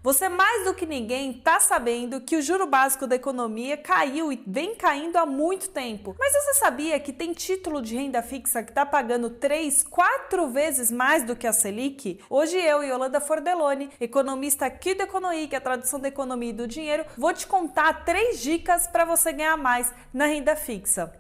Você mais do que ninguém está sabendo que o juro básico da economia caiu e vem caindo há muito tempo. Mas você sabia que tem título de renda fixa que está pagando 3, 4 vezes mais do que a Selic? Hoje eu, Yolanda Fordeloni, economista aqui do Economy, que é a tradução da economia e do dinheiro, vou te contar 3 dicas para você ganhar mais na renda fixa.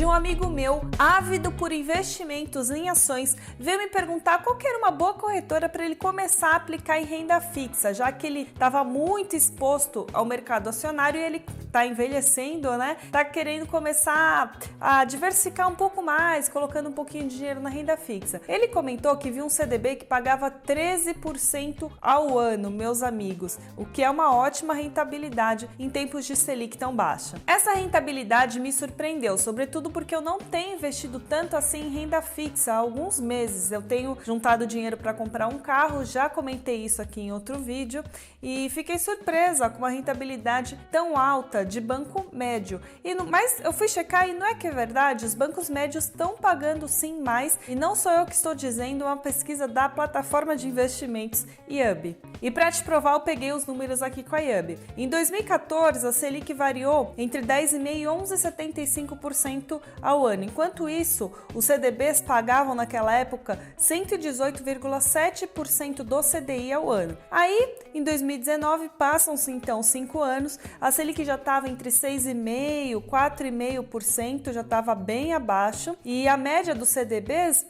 Um amigo meu, ávido por investimentos em ações, veio me perguntar qual que era uma boa corretora para ele começar a aplicar em renda fixa, já que ele estava muito exposto ao mercado acionário e ele está envelhecendo, né? Tá querendo começar a diversificar um pouco mais, colocando um pouquinho de dinheiro na renda fixa. Ele comentou que viu um CDB que pagava 13% ao ano, meus amigos, o que é uma ótima rentabilidade em tempos de Selic tão baixa. Essa rentabilidade me surpreendeu, sobretudo porque eu não tenho investido tanto assim em renda fixa há alguns meses. Eu tenho juntado dinheiro para comprar um carro, já comentei isso aqui em outro vídeo e fiquei surpresa com uma rentabilidade tão alta de banco médio. Mas eu fui checar e não é que é verdade, os bancos médios estão pagando sim mais e não sou eu que estou dizendo, uma pesquisa da plataforma de investimentos IUB. E para te provar, eu peguei os números aqui com a IUB. Em 2014, a Selic variou entre 10,5% e 11,75% ao ano. Enquanto isso, os CDBs pagavam naquela época 118,7% do CDI ao ano. Aí, em 2019, passam-se então 5 anos, a Selic já estava entre 6,5% e 4,5%, já estava bem abaixo, e a média dos CDBs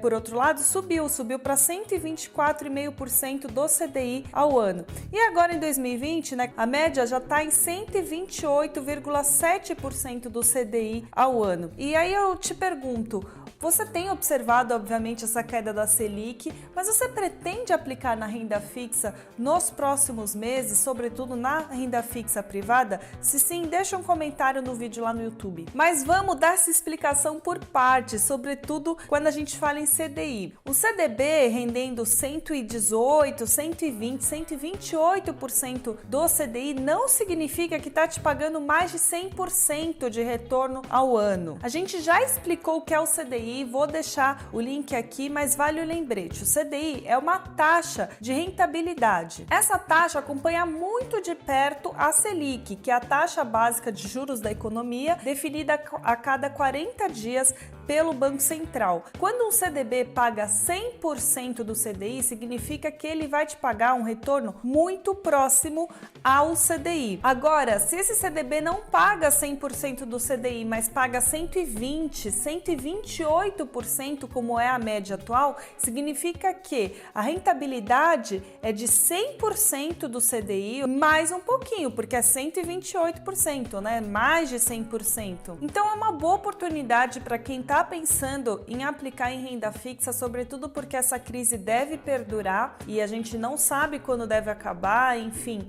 por outro lado, subiu para 124,5% do CDI ao ano. E agora em 2020, né, a média já está em 128,7% do CDI ao ano. E aí eu te pergunto, você tem observado, obviamente, essa queda da Selic, mas você pretende aplicar na renda fixa nos próximos meses, sobretudo na renda fixa privada? Se sim, deixa um comentário no vídeo lá no YouTube. Mas vamos dar essa explicação por partes, sobretudo quando a gente fala em CDI. O CDB rendendo 118, 120, 128% do CDI não significa que está te pagando mais de 100% de retorno ao ano. A gente já explicou o que é o CDI, vou deixar o link aqui, mas vale o lembrete. O CDI é uma taxa de rentabilidade. Essa taxa acompanha muito de perto a Selic, que é a taxa básica de juros da economia, definida a cada 40 dias pelo Banco Central. Quando um CDB paga 100% do CDI, significa que ele vai te pagar um retorno muito próximo ao CDI. Agora, se esse CDB não paga 100% do CDI, mas paga 120, 128%, como é a média atual, significa que a rentabilidade é de 100% do CDI, mais um pouquinho, porque é 128%, né? Mais de 100%. Então é uma boa oportunidade para quem está pensando em aplicar em renda fixa, sobretudo porque essa crise deve perdurar e a gente não sabe quando deve acabar, enfim,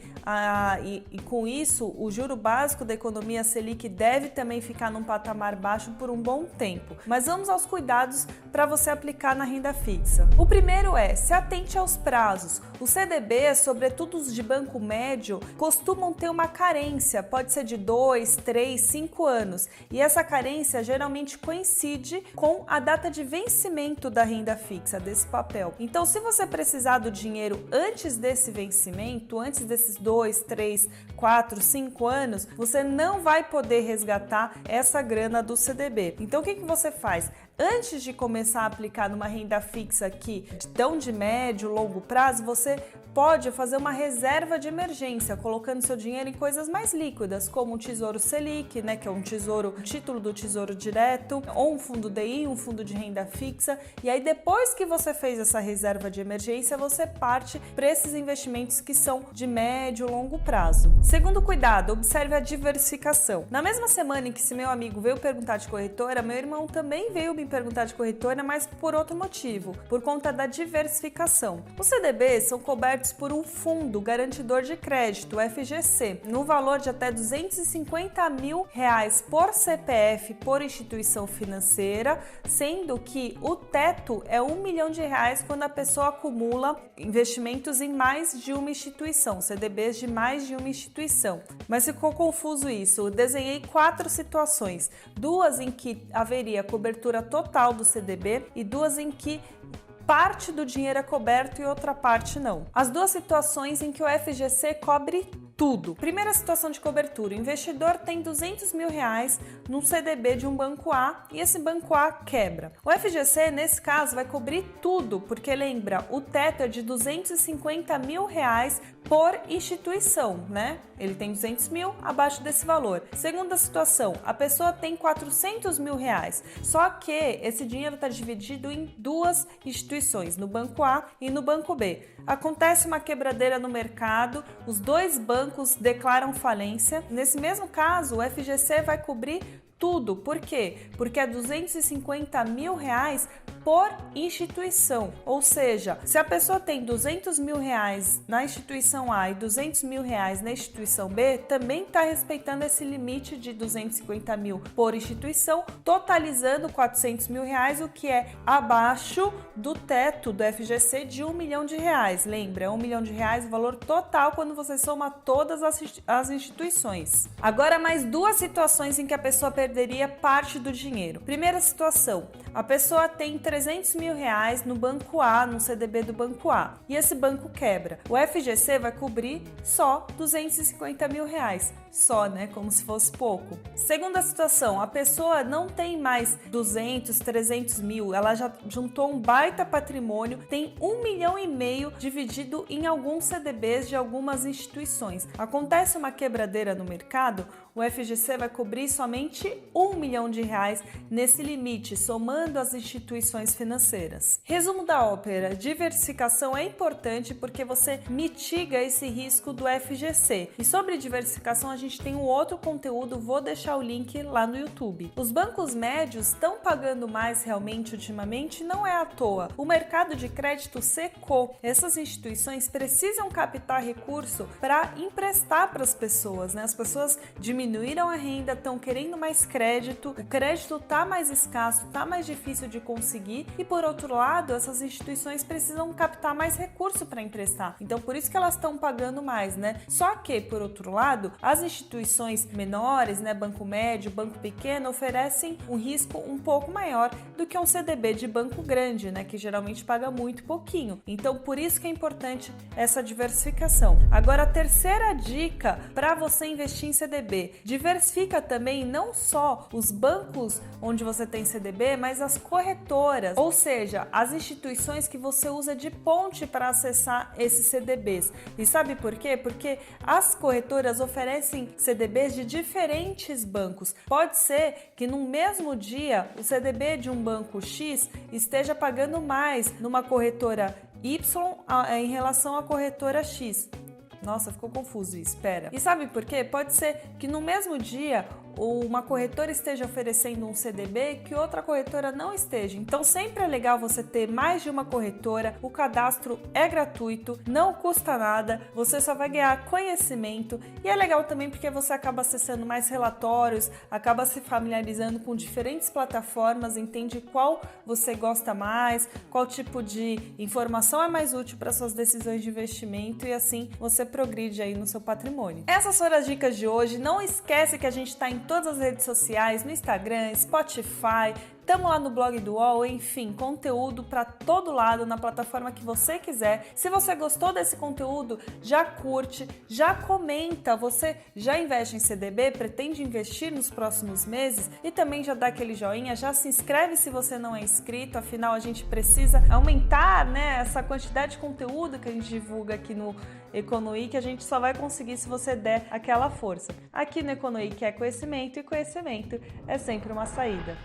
e com isso o juro básico da economia Selic deve também ficar num patamar baixo por um bom tempo. Mas vamos aos cuidados para você aplicar na renda fixa. O primeiro é, se atente aos prazos. Os CDBs, sobretudo os de banco médio, costumam ter uma carência, pode ser de 2, 3, 5 anos, e essa carência geralmente coincide com a data de vencimento da renda fixa desse papel. Então, se você precisar do dinheiro antes desse vencimento, antes desses 2, 3, 4, 5 anos, você não vai poder resgatar essa grana do CDB. Então, o que você faz? Antes de começar a aplicar numa renda fixa aqui, tão de médio, longo prazo, você pode fazer uma reserva de emergência, colocando seu dinheiro em coisas mais líquidas, como um Tesouro Selic, né, que é um título do Tesouro Direto, ou um fundo DI, um fundo de renda fixa. E aí, depois que você fez essa reserva de emergência, você parte para esses investimentos que são de médio, longo prazo. Segundo cuidado, observe a diversificação. Na mesma semana em que esse meu amigo veio perguntar de corretora, meu irmão também veio me perguntar de corretora, mas por outro motivo, por conta da diversificação. Os CDBs são cobertos cobertos por um fundo garantidor de crédito, o FGC, no valor de até R$250 mil por CPF por instituição financeira, sendo que o teto é R$1 milhão quando a pessoa acumula investimentos em mais de uma instituição, CDBs de mais de uma instituição. Mas ficou confuso isso. Eu desenhei 4 situações, 2 em que haveria cobertura total do CDB e 2 em que parte do dinheiro é coberto e outra parte não. As 2 situações em que o FGC cobre tudo. Primeira situação de cobertura: o investidor tem R$200 mil num CDB de um banco A e esse banco A quebra. O FGC, nesse caso, vai cobrir tudo, porque lembra, o teto é de R$250 mil por instituição, né? Ele tem 200 mil abaixo desse valor. Segunda situação, a pessoa tem R$400 mil, só que esse dinheiro está dividido em 2 instituições, no banco A e no banco B. Acontece uma quebradeira no mercado, os 2 bancos declaram falência. Nesse mesmo caso, o FGC vai cobrir tudo. Por quê? Porque é R$250 mil por instituição. Ou seja, se a pessoa tem R$200 mil na instituição A e R$200 mil na instituição B, também está respeitando esse limite de R$250 mil por instituição, totalizando R$400 mil, o que é abaixo do teto do FGC de R$1 milhão. Lembra, R$1 milhão o valor total quando você soma todas as instituições. Agora, mais 2 situações em que a pessoa perderia parte do dinheiro. Primeira situação, a pessoa tem R$300 mil no banco A, no CDB do banco A, e esse banco quebra. O FGC vai cobrir só R$250 mil. Só, né? Como se fosse pouco. Segunda situação, a pessoa não tem mais 200, 300 mil, ela já juntou um baita patrimônio, tem R$1,5 milhão dividido em alguns CDBs de algumas instituições. Acontece uma quebradeira no mercado, o FGC vai cobrir somente R$1 milhão nesse limite, somando as instituições financeiras. Resumo da ópera: diversificação é importante porque você mitiga esse risco do FGC. E sobre diversificação a gente tem um outro conteúdo, vou deixar o link lá no YouTube. Os bancos médios estão pagando mais realmente ultimamente? Não é à toa. O mercado de crédito secou. Essas instituições precisam captar recurso para emprestar para as pessoas, né? As pessoas diminuíram a renda, estão querendo mais crédito, o crédito está mais escasso, está mais difícil de conseguir e, por outro lado, essas instituições precisam captar mais recurso para emprestar. Então, por isso que elas estão pagando mais, né? Só que, por outro lado, as instituições menores, né, banco médio, banco pequeno, oferecem um risco um pouco maior do que um CDB de banco grande, né, que geralmente paga muito pouquinho. Então, por isso que é importante essa diversificação. Agora, a terceira dica para você investir em CDB: diversifica também não só os bancos onde você tem CDB, mas as corretoras, ou seja, as instituições que você usa de ponte para acessar esses CDBs. E sabe por quê? Porque as corretoras oferecem CDBs de diferentes bancos. Pode ser que no mesmo dia o CDB de um banco X esteja pagando mais numa corretora Y em relação à corretora X. Nossa, ficou confuso isso, espera. E sabe por quê? Pode ser que no mesmo dia uma corretora esteja oferecendo um CDB que outra corretora não esteja. Então sempre é legal você ter mais de uma corretora, o cadastro é gratuito, não custa nada, você só vai ganhar conhecimento e é legal também porque você acaba acessando mais relatórios, acaba se familiarizando com diferentes plataformas, entende qual você gosta mais, qual tipo de informação é mais útil para suas decisões de investimento e assim você progride aí no seu patrimônio. Essas foram as dicas de hoje. Não esquece que a gente está em todas as redes sociais, no Instagram, Spotify, estamos lá no blog do UOL, enfim, conteúdo para todo lado, na plataforma que você quiser. Se você gostou desse conteúdo, já curte, já comenta, você já investe em CDB, pretende investir nos próximos meses e também já dá aquele joinha, já se inscreve se você não é inscrito, afinal a gente precisa aumentar, né, essa quantidade de conteúdo que a gente divulga aqui no Economy, que a gente só vai conseguir se você der aquela força. Aqui no Economy que é conhecimento e conhecimento é sempre uma saída.